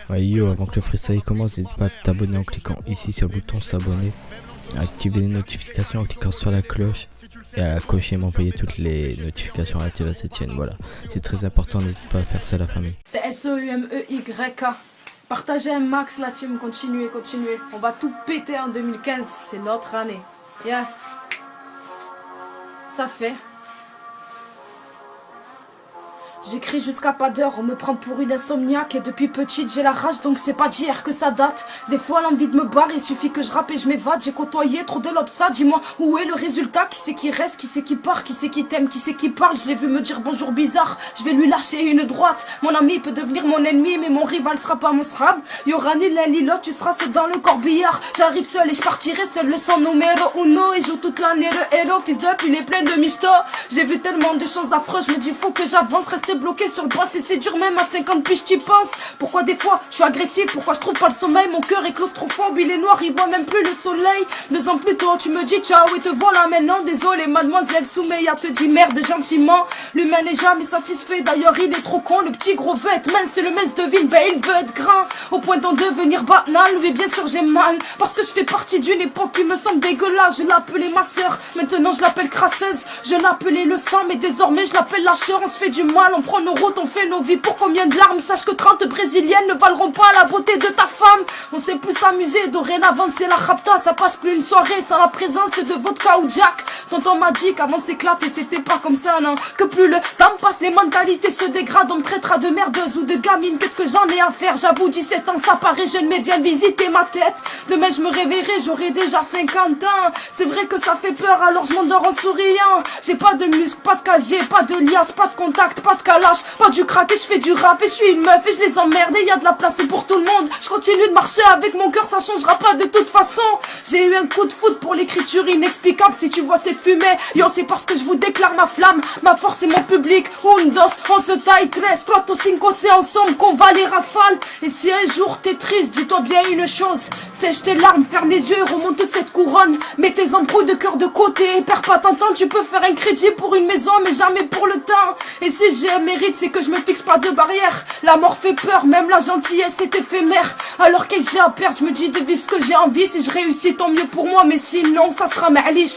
Ouais, yo, avant que le freestyle commence, n'hésite pas à t'abonner en cliquant ici sur le bouton s'abonner, à activer les notifications en cliquant sur la cloche et à cocher et m'envoyer toutes les notifications relatives à cette chaîne. Voilà, c'est très important, n'hésite pas à faire ça à la famille. C'est SEUMEYK. Partagez un max la team, continuez. On va tout péter en 2015, c'est notre année. Yeah. Ça fait. J'écris jusqu'à pas d'heure, on me prend pour une insomniaque. Et depuis petite j'ai la rage donc c'est pas d'hier que ça date. Des fois l'envie de me barrer, il suffit que je rappe et je m'évade. J'ai côtoyé trop de l'obsat, dis-moi où est le résultat? Qui c'est qui reste, qui c'est qui part, qui c'est qui t'aime, qui c'est qui parle? Je l'ai vu me dire bonjour bizarre, je vais lui lâcher une droite. Mon ami peut devenir mon ennemi mais mon rival sera pas mon srab. Y'aura ni l'un ni l'autre, tu seras seul dans le corbillard. J'arrive seul et je partirai seul, le son numéro uno. Et joue toute l'année le héros, fils d'up il est plein de michto. J'ai vu tellement de choses affreuses, je me dis faut que j'avance, rester bloqué sur le passé c'est dur même à 50 piges t'y penses. Pourquoi des fois je suis agressif, pourquoi je trouve pas le sommeil? Mon cœur est claustrophobe, il est noir, il voit même plus le soleil. 2 ans plus tôt tu me dis ciao et te voilà maintenant. Désolé mademoiselle Soumeya te dit merde gentiment. L'humain n'est jamais satisfait, d'ailleurs il est trop con. Le petit gros veut être mince, c'est le mess de ville, ben il veut être grand au point d'en devenir banal. Oui bien sûr j'ai mal, parce que je fais partie d'une époque qui me semble dégueulasse. Je l'appelais ma soeur, maintenant je l'appelle crasseuse. Je l'appelais le sang mais désormais je l'appelle lâcheur. On se fait du mal, on prend nos routes, on fait nos vies pour combien de larmes? Sache que 30 brésiliennes ne valeront pas la beauté de ta femme. On sait plus s'amuser, dorénavant c'est la rapta. Ça passe plus une soirée sans la présence de vodka ou Jack. Tonton m'a dit qu'avant s'éclater c'était pas comme ça non. Que plus le temps passe les mentalités se dégradent. On me traitera de merdeuse ou de gamine, qu'est-ce que j'en ai à faire? J'avoue 17 ans ça paraît jeune mais viens visiter ma tête. Demain je me réveillerai, j'aurai déjà 50 ans. C'est vrai que ça fait peur alors je m'endors en souriant. J'ai pas de muscle, pas de casier, pas de liasse, pas de contact, pas de calage, pas du crack et je fais du rap et je suis une meuf et je les emmerde et y a de la place pour tout le monde. Je continue de marcher avec mon cœur, ça changera pas de toute façon. J'ai eu un coup de foudre pour l'écriture inexplicable. Si tu vois cette fumée, yo c'est parce que je vous déclare ma flamme, ma force et mon public. Un, dos, on se taille, 13, 4, 5, c'est ensemble qu'on va les rafales. Et si un jour t'es triste, dis-toi bien une chose, sèche tes larmes, ferme les yeux, remonte cette couronne. Mets tes embrouilles de cœur de côté, perds pas ton temps, tu peux faire un crédit pour une maison mais jamais pour le temps. Et si j'ai un mérite, c'est que je me fixe pas de barrière. La mort fait peur, même la gentillesse est éphémère. Alors que j'ai à perdre, je me dis de vivre ce que j'ai envie. Si je réussis tant mieux pour moi, mais sinon ça sera ma'lish.